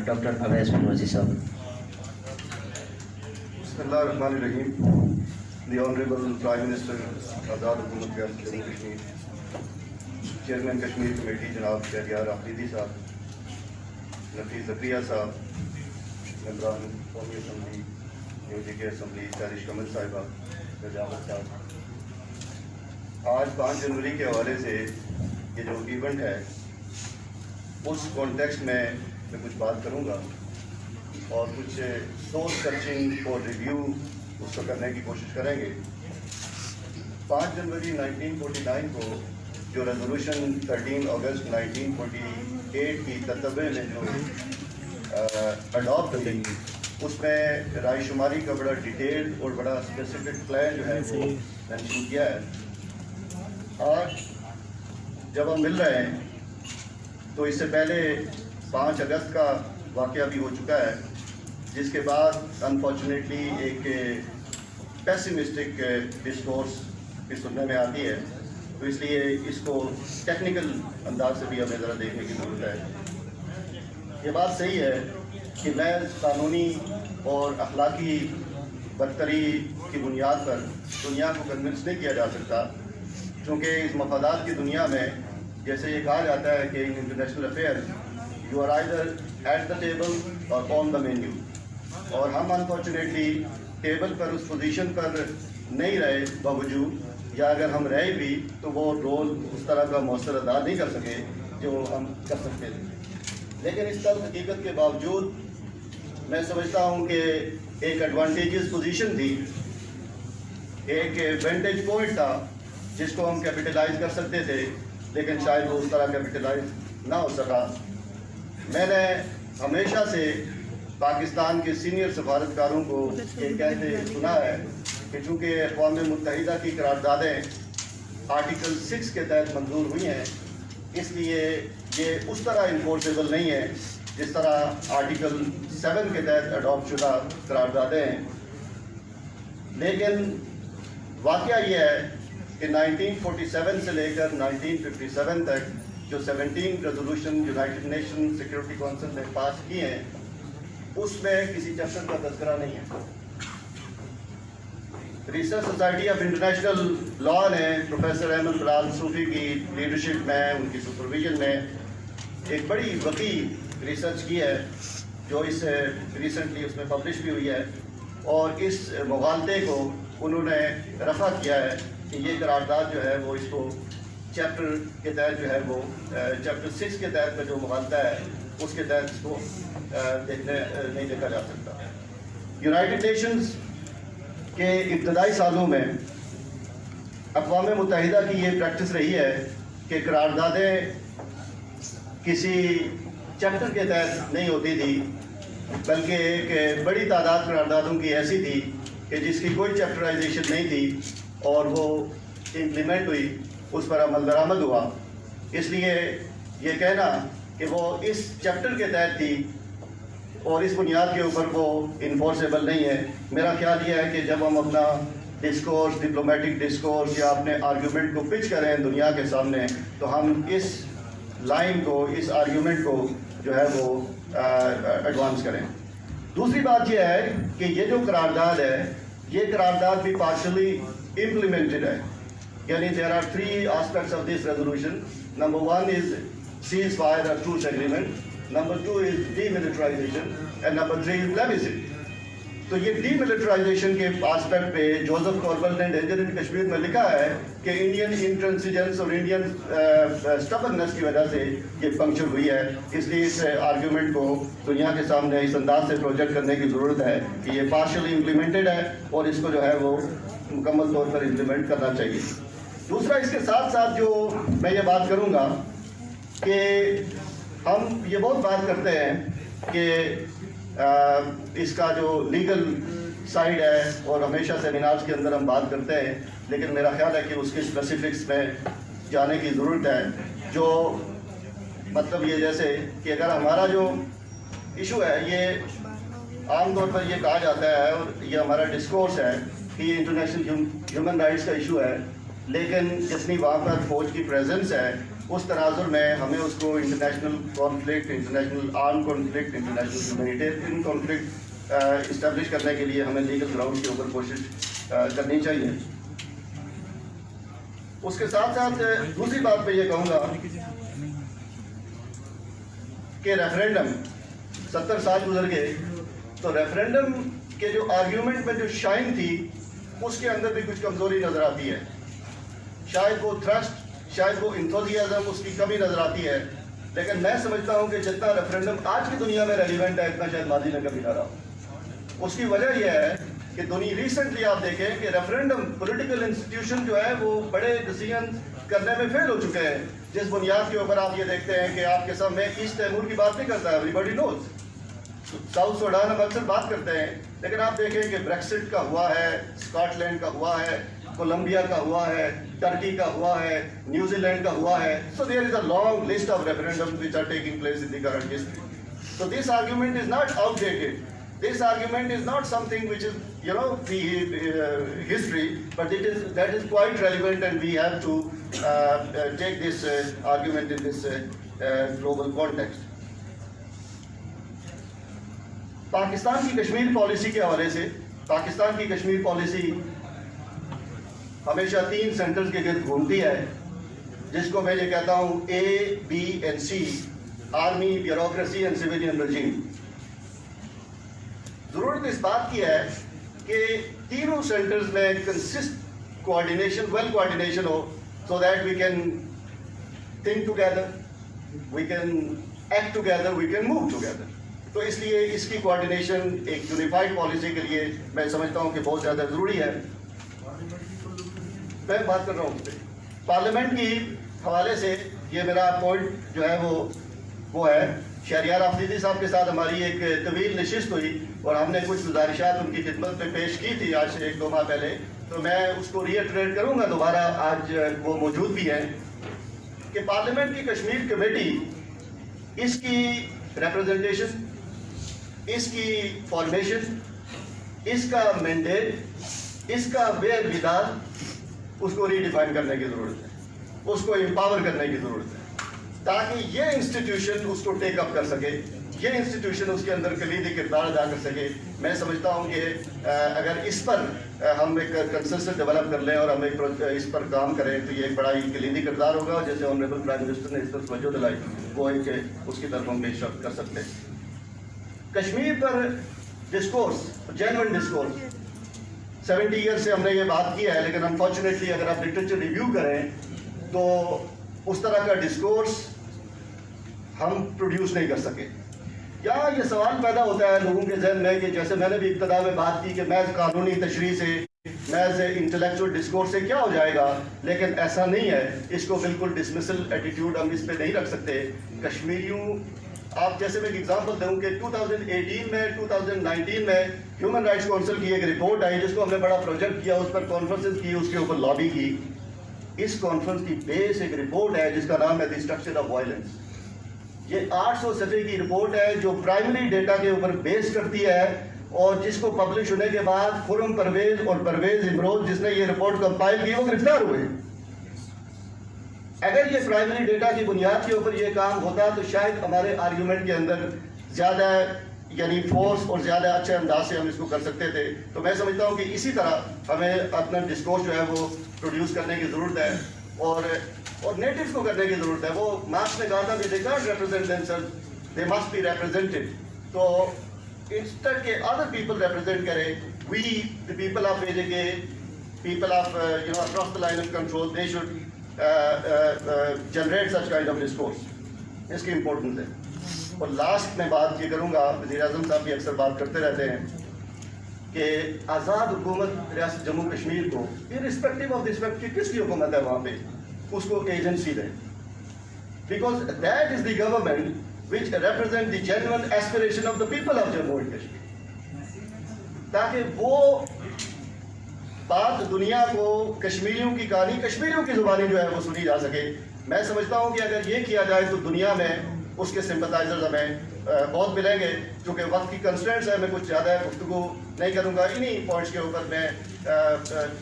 Dr. Awais Munwazi Sahab. Bismillahirrahmanirrahim. The Honorable Prime Minister Azad Hukumat Jammu Kashmir, Chairman Kashmir Committee Janab Shahryar Afridi Sahab, Nafi Zakriya Sahab, Membran Qawmi Assembly, New JK Assembly, Sarish Kamal Sahiba, Rajawat Sahab. آج 5 جنوری کے حوالے سے یہ جو event ہے اس context میں کچھ بات کروں گا اور کچھ سورس سرچنگ اور ریویو اس کو کرنے کی کوشش کریں گے. 5 جنوری 1949 کو جو ریزولوشن 13 اگست 1948 کی تتبع میں جو اڈاپٹ ہوئی اس میں رائے شماری کا بڑا ڈیٹیل اور بڑا اسپیسیفک پلان جو ہے وہ مینشن کیا ہے. آج جب ہم مل رہے ہیں تو اس سے پہلے 5 اگست کا واقعہ بھی ہو چکا ہے جس کے بعد انفارچونیٹلی ایک پیسیمسٹک ڈسکورس بھی سننے میں آتی ہے, تو اس لیے اس کو ٹیکنیکل انداز سے بھی ہمیں ذرا دیکھنے کی ضرورت ہے. یہ بات صحیح ہے کہ محض قانونی اور اخلاقی برتری کی بنیاد پر دنیا کو کنونس نہیں کیا جا سکتا, کیونکہ اس مفادات کی دنیا میں جیسے یہ کہا جاتا ہے کہ in international affairs you are either at the table or on the menu, اور ہم انفارچونیٹلی ٹیبل پر اس پوزیشن پر نہیں رہے باوجود, یا اگر ہم رہے بھی تو وہ رول اس طرح کا مؤثر ادا نہیں کر سکے جو ہم کر سکتے تھے. لیکن اس طرح حقیقت کے باوجود میں سمجھتا ہوں کہ ایک ایڈوانٹیجز پوزیشن تھی, ایک وینٹیج پوائنٹ تھا جس کو ہم کیپٹلائز کر سکتے تھے, لیکن شاید وہ اس طرح کیپٹلائز نہ ہو سکا. میں نے ہمیشہ سے پاکستان کے سینئر سفارتکاروں کو یہ کہتے سنا ہے کہ چونکہ اقوام متحدہ کی قراردادیں آرٹیکل 6 کے تحت منظور ہوئی ہیں, اس لیے یہ اس طرح انفورسیبل نہیں ہے جس طرح آرٹیکل 7 کے تحت اڈاپٹ شدہ قراردادیں ہیں. لیکن واقعہ یہ ہے کہ 1947 سے لے کر 1957 تک جو 17 resolution United nation security council نے پاس کی ہیں اس میں کسی چیپٹر کا تذکرہ نہیں ہے. Research society of international law نے پروفیسر احمد بلال صوفی کی لیڈرشپ میں, ان کی سپرویژن میں ایک بڑی وسیع ریسرچ کی ہے جو اس ریسنٹلی اس میں پبلش بھی ہوئی ہے, اور اس مغالطے کو انہوں نے رفع کیا ہے کہ یہ قرارداد جو ہے وہ اس کو چیپٹر کے تحت جو ہے وہ چیپٹر 6 کے تحت کا جو مغالطہ ہے اس کے تحت اس کو نہیں دیکھا جا سکتا. یونائٹڈ نیشنز کے ابتدائی سالوں میں اقوام متحدہ کی یہ پریکٹس رہی ہے کہ قراردادیں کسی چیپٹر کے تحت نہیں ہوتی تھی, بلکہ ایک بڑی تعداد قراردادوں کی ایسی تھی کہ جس کی کوئی چیپٹرائزیشن نہیں تھی اور وہ امپلیمنٹ ہوئی, اس پر عمل درآمد ہوا. اس لیے یہ کہنا کہ وہ اس چیپٹر کے تحت تھی اور اس بنیاد کے اوپر وہ انفورسیبل نہیں ہے, میرا خیال یہ ہے کہ جب ہم اپنا ڈسکورس, ڈپلومیٹک ڈسکورس یا اپنے آرگیومنٹ کو پچ کریں دنیا کے سامنے, تو ہم اس لائن کو, اس آرگیومنٹ کو جو ہے وہ ایڈوانس کریں. دوسری بات یہ ہے کہ یہ جو قرارداد ہے یہ قرارداد بھی پارشلی implemented ہے, یعنی there are 3 aspects of this resolution. Number 1 is ceasefire or truce agreement, number 2 is demilitarization, and number 3 is plebiscite. تو یہ ڈی ملٹرائزیشن کے آسپیکٹ پہ جوزف کوربل نے ڈینجر ان کشمیر میں لکھا ہے کہ انڈین انٹرنسیجنس اور انڈین سٹبرنس کی وجہ سے یہ پنکچر ہوئی ہے. اس لیے اس آرگیومنٹ کو دنیا کے سامنے اس انداز سے پروجیکٹ کرنے کی ضرورت ہے کہ یہ پارشلی امپلیمنٹڈ ہے اور اس کو جو ہے وہ مکمل طور پر امپلیمنٹ کرنا چاہیے. دوسرا اس کے ساتھ ساتھ جو میں یہ بات کروں گا کہ ہم یہ بہت بات کرتے ہیں کہ اس کا جو لیگل سائڈ ہے اور ہمیشہ سیمینارز کے اندر ہم بات کرتے ہیں, لیکن میرا خیال ہے کہ اس کے اسپیسیفکس میں جانے کی ضرورت ہے. جو مطلب یہ جیسے کہ اگر ہمارا جو ایشو ہے یہ عام طور پر یہ کہا جاتا ہے اور یہ ہمارا ڈسکورس ہے کہ یہ انٹرنیشنل ہیومن رائٹس کا ایشو ہے, لیکن جتنی وہاں پر فوج کی پریزنس ہے اس تناظر میں ہمیں اس کو international conflict, international arm conflict, international humanitarian conflict establish کرنے کے لیے ہمیں لیگل گراؤنڈ کے اوپر کوشش کرنی چاہیے. اس کے ساتھ ساتھ دوسری بات میں یہ کہوں گا کہ ریفرینڈم 70 سال گزر گئے تو ریفرینڈم کے جو آرگیومنٹ میں جو شائن تھی اس کے اندر بھی کچھ کمزوری نظر آتی ہے. شاید وہ تھرسٹ، شاید وہ انتھوزیازم اس کی کمی نظر آتی ہے، لیکن میں سمجھتا ہوں کہ جتنا ریفرینڈم آج کی دنیا میں ریلیونٹ ہے اتنا شاید ماضی میں کبھی نہ رہا. اس کی وجہ یہ ہے کہ دنیا ریسنٹلی آپ دیکھیں کہ ریفرینڈم پولیٹیکل انسٹیٹیوشن جو ہے وہ بڑے ڈیسیژن کرنے میں فیل ہو چکے ہیں، جس بنیاد کے اوپر آپ یہ دیکھتے ہیں کہ آپ کے سامنے ایسٹ تیمور کی بات نہیں کرتا ہے، ایوری باڈی نوز. ساؤتھ سوڈان ہم اکثر بات کرتے ہیں، لیکن آپ دیکھیں کہ بریکسٹ کا ہوا ہے، اسکاٹ لینڈ کا ہوا ہے، کولمبیا کا ہوا ہے، ٹرکی کا ہوا ہے، نیوزی لینڈ کا ہوا ہے. So there is a long list of referendums which are taking place in the current history. So this argument is not outdated. This argument is not something which is, the history, but that is quite relevant, and we have to take this argument in this global context. Pakistan کی Kashmir policy کے حوالے سے، پاکستان کی Kashmir policy ہمیشہ 3 centres کے گرد گھومتی ہے، جس کو میں یہ کہتا ہوں ABC: army, bureaucracy and civilian regime. ضرورت اس بات کی ہے کہ تینوں سینٹرز میں کنسسٹ کوآرڈینیشن، ویل کوآرڈینیشن ہو، so that we can think together, we can act together, we can move together. تو اس لیے اس کی کوآرڈینیشن ایک یونیفائڈ پالیسی کے لیے میں سمجھتا ہوں کہ بہت زیادہ ضروری ہے. میں بات کر رہا ہوں پارلیمنٹ کی حوالے سے، یہ میرا پوائنٹ جو ہے وہ ہے. شہریار آفریدی صاحب کے ساتھ ہماری ایک طویل نشست ہوئی اور ہم نے کچھ گزارشات ان کی خدمت میں پیش کی تھی آج سے 1-2 ماہ پہلے، تو میں اس کو ری ایٹریٹ کروں گا دوبارہ. آج وہ موجود بھی ہیں کہ پارلیمنٹ کی کشمیر کمیٹی، اس کی ریپرزنٹیشن، اس کی فارمیشن، اس کا مینڈیٹ، اس کا ویئر ودان، اس کو ری ڈیفائن کرنے کی ضرورت ہے، اس کو امپاور کرنے کی ضرورت ہے، تاکہ یہ انسٹیٹیوشن اس کو ٹیک اپ کر سکے، یہ انسٹیٹیوشن اس کے اندر کلیدی کردار ادا کر سکے. میں سمجھتا ہوں کہ اگر اس پر ہم ایک کنسنسس ڈیولپ کر لیں اور ہم اس پر کام کریں تو یہ ایک بڑا ہی کلیدی کردار ہوگا. جیسے آنریبل پرائم منسٹر نے اس پر توجہ دلائی، وہ ایک اس کی طرف ہم پیش رفت کر سکتے ہیں. کشمیر پر ڈسکورس، جینوئن ڈسکورس، 70 ایئر سے ہم نے یہ بات کی ہے، لیکن انفارچونیٹلی اگر آپ لٹریچر ریویو کریں تو اس طرح کا ڈسکورس ہم پروڈیوس نہیں کر سکے. یہاں یہ سوال پیدا ہوتا ہے لوگوں کے ذہن میں کہ جیسے میں نے بھی ابتدا میں بات کی کہ محض قانونی تشریح سے، محض انٹلیکچوئل ڈسکورس سے کیا ہو جائے گا، لیکن ایسا نہیں ہے. اس کو بالکل ڈسمسل ایٹیٹیوڈ ہم اس پہ نہیں رکھ سکتے. کشمیریوں، آپ جیسے میں ایک ایگزامپل دوں کہ 2018 میں 2019 میں ہیومن رائٹس کونسل کی ایک رپورٹ آئی جس کو ہم نے بڑا پروجیکٹ کیا، اس پر کانفرنسز کی، اس کے اوپر لابی کی. اس کانفرنس کی بیس ایک رپورٹ ہے جس کا نام ہے دی اسٹرکچر آف وائلنس. یہ 800 صفحے کی رپورٹ ہے جو پرائمری ڈیٹا کے اوپر بیس کرتی ہے، اور جس کو پبلش ہونے کے بعد خرم پرویز اور پرویز امروز جس نے یہ رپورٹ کمپائل کی وہ گرفتار ہوئے. اگر یہ پرائمری ڈیٹا کی بنیاد کے اوپر یہ کام ہوتا تو شاید ہمارے آرگیومنٹ کے اندر زیادہ فورس اور زیادہ اچھے انداز سے ہم اس کو کر سکتے تھے. تو میں سمجھتا ہوں کہ اسی طرح ہمیں اپنا ڈسکورس جو ہے وہ پروڈیوس کرنے کی ضرورت ہے، اور نیٹیوز کو کرنے کی ضرورت ہے. وہ مارکس نے کہا تھا کہ they can't represent themselves, they must be represented. تو انسٹنٹ کے ادر پیپل ریپرزینٹ کریں. we the people of AJK, people of across the line of control, they should generate such kind of discourse. اس کی importance ہے. اور last میں بات یہ کروں گا، وزیر اعظم صاحب بھی اکثر بات کرتے رہتے ہیں کہ آزاد حکومت ریاست جموں کشمیر کو irrespective of this fact کہ کس کی حکومت ہے وہاں پہ، اس کو ایجنسی دیں. Because that is the government which represent the genuine aspiration of the people of Jammu and Kashmir. تاکہ وہ بات دنیا کو کشمیریوں کی کہانی کشمیریوں کی زبانی جو ہے وہ سنی جا سکے. میں سمجھتا ہوں کہ اگر یہ کیا جائے تو دنیا میں اس کے سمپتائزرز ہمیں بہت ملیں گے. چونکہ وقت کی کنسٹرینٹس ہے، میں کچھ زیادہ گفتگو نہیں کروں گا. انہی پوائنٹس کے اوپر میں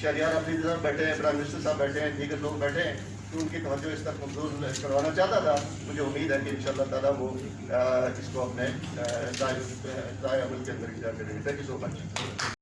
شہریار آفریدی صاحب بیٹھے ہیں، پرائم منسٹر صاحب بیٹھے ہیں، دیگر لوگ بیٹھے ہیں، تو ان کی توجہ اس تک مبذول کروانا چاہتا تھا. مجھے امید ہے کہ انشاءاللہ تعالیٰ وہ اس کو اپنے رائے عمل کے اندر اجرا کریں گے. Thank you so much.